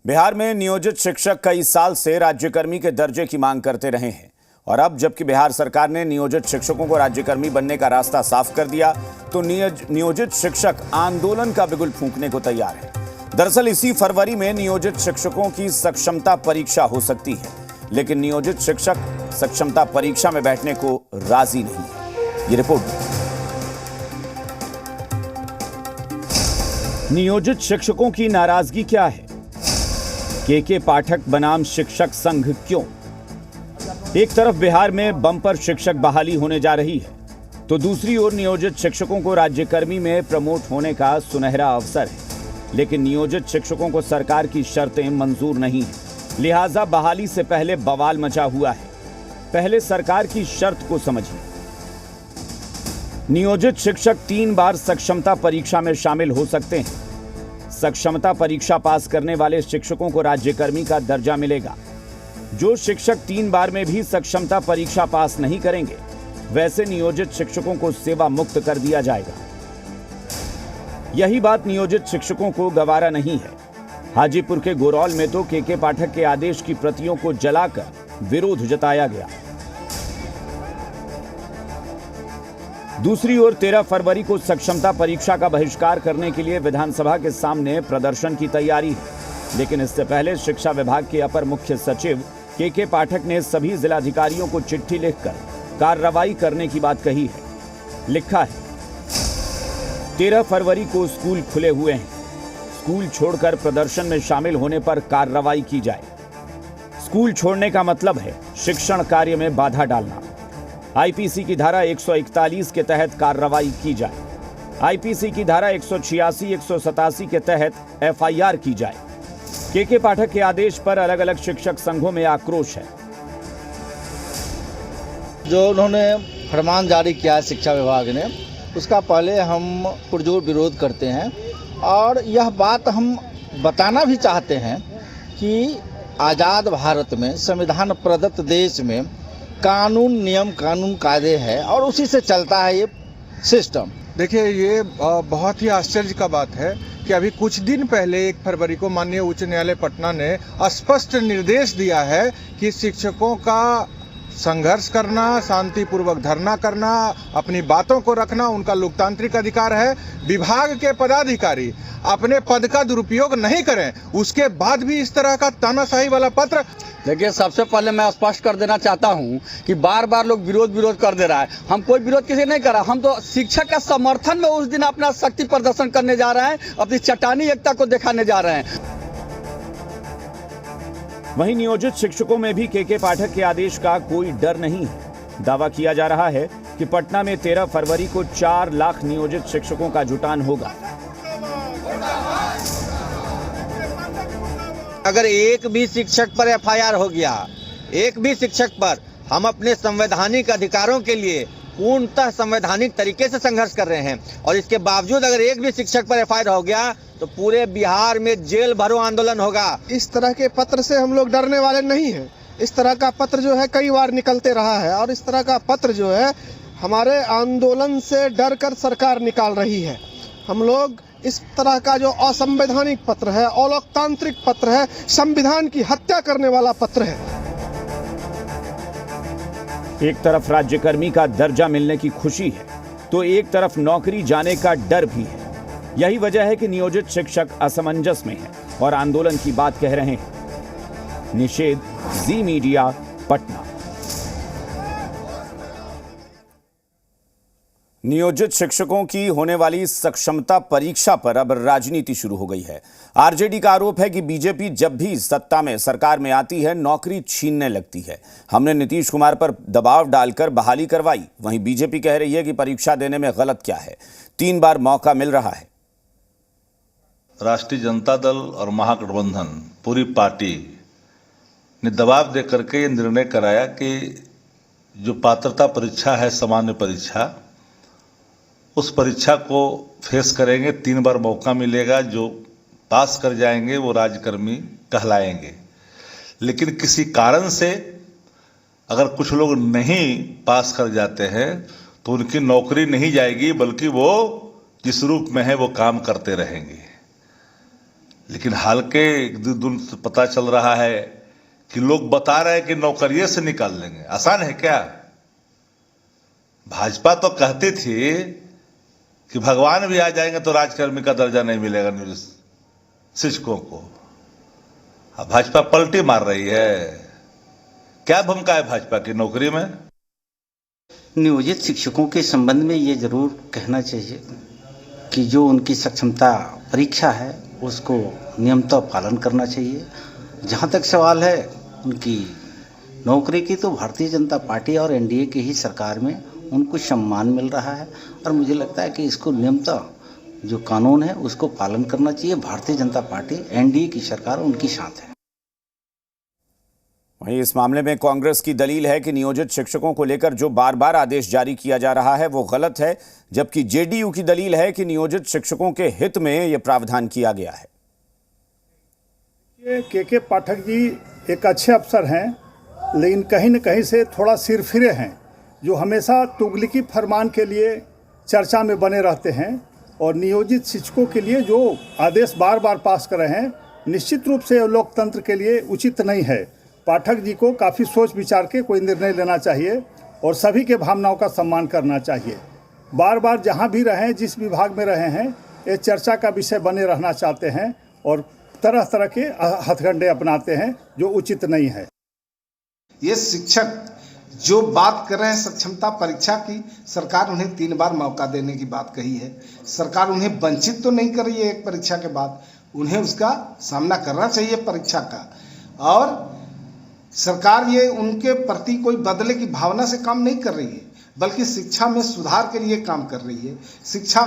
बिहार में नियोजित शिक्षक कई साल से राज्यकर्मी के दर्जे की मांग करते रहे हैं और अब जबकि बिहार सरकार ने नियोजित शिक्षकों को राज्यकर्मी बनने का रास्ता साफ कर दिया तो नियोजित शिक्षक आंदोलन का बिगुल फूंकने को तैयार है। दरअसल इसी फरवरी में नियोजित शिक्षकों की सक्षमता परीक्षा हो सकती है, लेकिन नियोजित शिक्षक सक्षमता परीक्षा में बैठने को राजी नहीं है। ये रिपोर्ट। नियोजित शिक्षकों की नाराजगी क्या है? के पाठक बनाम शिक्षक संघ क्यों? एक तरफ बिहार में बम्पर शिक्षक बहाली होने जा रही है तो दूसरी ओर नियोजित शिक्षकों को राज्यकर्मी में प्रमोट होने का सुनहरा अवसर है, लेकिन नियोजित शिक्षकों को सरकार की शर्तें मंजूर नहीं है, लिहाजा बहाली से पहले बवाल मचा हुआ है। पहले सरकार की शर्त को समझिए। नियोजित शिक्षक 3 बार सक्षमता परीक्षा में शामिल हो सकते हैं। सक्षमता परीक्षा पास करने वाले शिक्षकों को राज्यकर्मी का दर्जा मिलेगा। जो शिक्षक 3 बार में भी सक्षमता परीक्षा पास नहीं करेंगे, वैसे नियोजित शिक्षकों को सेवा मुक्त कर दिया जाएगा। यही बात नियोजित शिक्षकों को गवारा नहीं है। हाजीपुर के गोरौल में तो के पाठक के आदेश की प्रतियों को जलाकर विरोध जताया गया। दूसरी ओर 13 फरवरी को सक्षमता परीक्षा का बहिष्कार करने के लिए विधानसभा के सामने प्रदर्शन की तैयारी है, लेकिन इससे पहले शिक्षा विभाग के अपर मुख्य सचिव के पाठक ने सभी जिलाधिकारियों को चिट्ठी लिखकर कार्रवाई करने की बात कही है। लिखा है, 13 फरवरी को स्कूल खुले हुए हैं, स्कूल छोड़कर प्रदर्शन में शामिल होने पर कार्रवाई की जाए। स्कूल छोड़ने का मतलब है शिक्षण कार्य में बाधा डालना। आईपीसी की धारा 141 के तहत कार्रवाई की जाए। आईपीसी की धारा 186, 187 के तहत एफआईआर की जाए। के पाठक के आदेश पर अलग अलग शिक्षक संघों में आक्रोश है। जो उन्होंने फरमान जारी किया है शिक्षा विभाग ने, उसका पहले हम पुरजोर विरोध करते हैं और यह बात हम बताना भी चाहते हैं कि आज़ाद भारत में, संविधान प्रदत्त देश में कानून, नियम, कानून कायदे है और उसी से चलता है ये सिस्टम। देखिए, ये बहुत ही आश्चर्य का बात है कि अभी कुछ दिन पहले 1 फरवरी को माननीय उच्च न्यायालय पटना ने स्पष्ट निर्देश दिया है कि शिक्षकों का संघर्ष करना, शांतिपूर्वक धरना करना, अपनी बातों को रखना उनका लोकतांत्रिक अधिकार है। विभाग के पदाधिकारी अपने पद का दुरुपयोग नहीं करें। उसके बाद भी इस तरह का तानाशाही वाला पत्र। देखिए, सबसे पहले मैं स्पष्ट कर देना चाहता हूं कि बार बार लोग विरोध कर दे रहा है। हम कोई विरोध किसी नहीं कर रहा, हम तो शिक्षक का समर्थन में उस दिन अपना शक्ति प्रदर्शन करने जा रहे हैं, अपनी चट्टानी एकता को दिखाने जा रहे हैं। वहीं नियोजित शिक्षकों में भी के पाठक के आदेश का कोई डर नहीं है। दावा किया जा रहा है कि पटना में 13 फरवरी को 4 लाख नियोजित शिक्षकों का जुटान होगा। अगर एक भी शिक्षक पर एफआईआर हो गया, एक भी शिक्षक पर, हम अपने संवैधानिक अधिकारों के लिए पूर्णतः संवैधानिक तरीके से संघर्ष कर रहे हैं और इसके बावजूद अगर एक भी शिक्षक पर एफआईआर हो गया तो पूरे बिहार में जेल भरो आंदोलन होगा। इस तरह के पत्र से हम लोग डरने वाले नहीं हैं। इस तरह का पत्र जो है कई बार निकलते रहा है और इस तरह का पत्र जो है हमारे आंदोलन से डर कर सरकार निकाल रही है। हम लोग इस तरह का जो असंवैधानिक पत्र है, अलोकतांत्रिक पत्र है, संविधान की हत्या करने वाला पत्र है। एक तरफ राज्यकर्मी का दर्जा मिलने की खुशी है तो एक तरफ नौकरी जाने का डर भी है। यही वजह है कि नियोजित शिक्षक असमंजस में है और आंदोलन की बात कह रहे हैं। निषेध, जी मीडिया, पटना। नियोजित शिक्षकों की होने वाली सक्षमता परीक्षा पर अब राजनीति शुरू हो गई है। आरजेडी का आरोप है कि बीजेपी जब भी सत्ता में, सरकार में आती है, नौकरी छीनने लगती है। हमने नीतीश कुमार पर दबाव डालकर बहाली करवाई, वहीं बीजेपी कह रही है कि परीक्षा देने में गलत क्या है, 3 बार मौका मिल रहा है। राष्ट्रीय जनता दल और महागठबंधन पूरी पार्टी ने दबाव दे करके ये निर्णय कराया कि जो पात्रता परीक्षा है, सामान्य परीक्षा, उस परीक्षा को फेस करेंगे, 3 बार मौका मिलेगा। जो पास कर जाएंगे वो राज्यकर्मी कहलाएंगे। लेकिन किसी कारण से अगर कुछ लोग नहीं पास कर जाते हैं तो उनकी नौकरी नहीं जाएगी, बल्कि वो जिस रूप में है वो काम करते रहेंगे। लेकिन हाल के एक दो दिन से पता चल रहा है कि लोग बता रहे हैं कि नौकरियों से निकाल लेंगे। आसान है क्या? भाजपा तो कहती थी कि भगवान भी आ जाएंगे तो राजकर्मी का दर्जा नहीं मिलेगा शिक्षकों को। अब भाजपा पलटी मार रही है। क्या भूमिका है भाजपा की नौकरी में? नियोजित शिक्षकों के संबंध में ये जरूर कहना चाहिए कि जो उनकी सक्षमता परीक्षा है उसको नियमतः पालन करना चाहिए। जहाँ तक सवाल है उनकी नौकरी की, तो भारतीय जनता पार्टी और एनडीए की ही सरकार में उनको सम्मान मिल रहा है और मुझे लगता है कि इसको नियमतः जो कानून है उसको पालन करना चाहिए। भारतीय जनता पार्टी एनडीए की सरकार उनकी साथ है। वहीं इस मामले में कांग्रेस की दलील है कि नियोजित शिक्षकों को लेकर जो बार बार आदेश जारी किया जा रहा है वो गलत है, जबकि जेडीयू की दलील है कि नियोजित शिक्षकों के हित में ये प्रावधान किया गया है। के पाठक जी एक अच्छे अफसर हैं, लेकिन कहीं न कहीं से थोड़ा सिरफिरे हैं, जो हमेशा तुगलकी फरमान के लिए चर्चा में बने रहते हैं और नियोजित शिक्षकों के लिए जो आदेश बार बार पास कर रहे हैं, निश्चित रूप से लोकतंत्र के लिए उचित नहीं है। पाठक जी को काफ़ी सोच विचार के कोई निर्णय लेना चाहिए और सभी के भावनाओं का सम्मान करना चाहिए। बार बार जहां भी रहें, जिस विभाग में रहे हैं, ये चर्चा का विषय बने रहना चाहते हैं और तरह तरह के हथकंडे अपनाते हैं जो उचित नहीं है। ये शिक्षक जो बात कर रहे हैं सक्षमता परीक्षा की, सरकार उन्हें 3 बार मौका देने की बात कही है। सरकार उन्हें वंचित तो नहीं कर रही है एक परीक्षा के बाद, उन्हें उसका सामना करना चाहिए परीक्षा का। और सरकार ये उनके प्रति कोई बदले की भावना से काम नहीं कर रही है, बल्कि शिक्षा में सुधार के लिए काम कर रही है। शिक्षा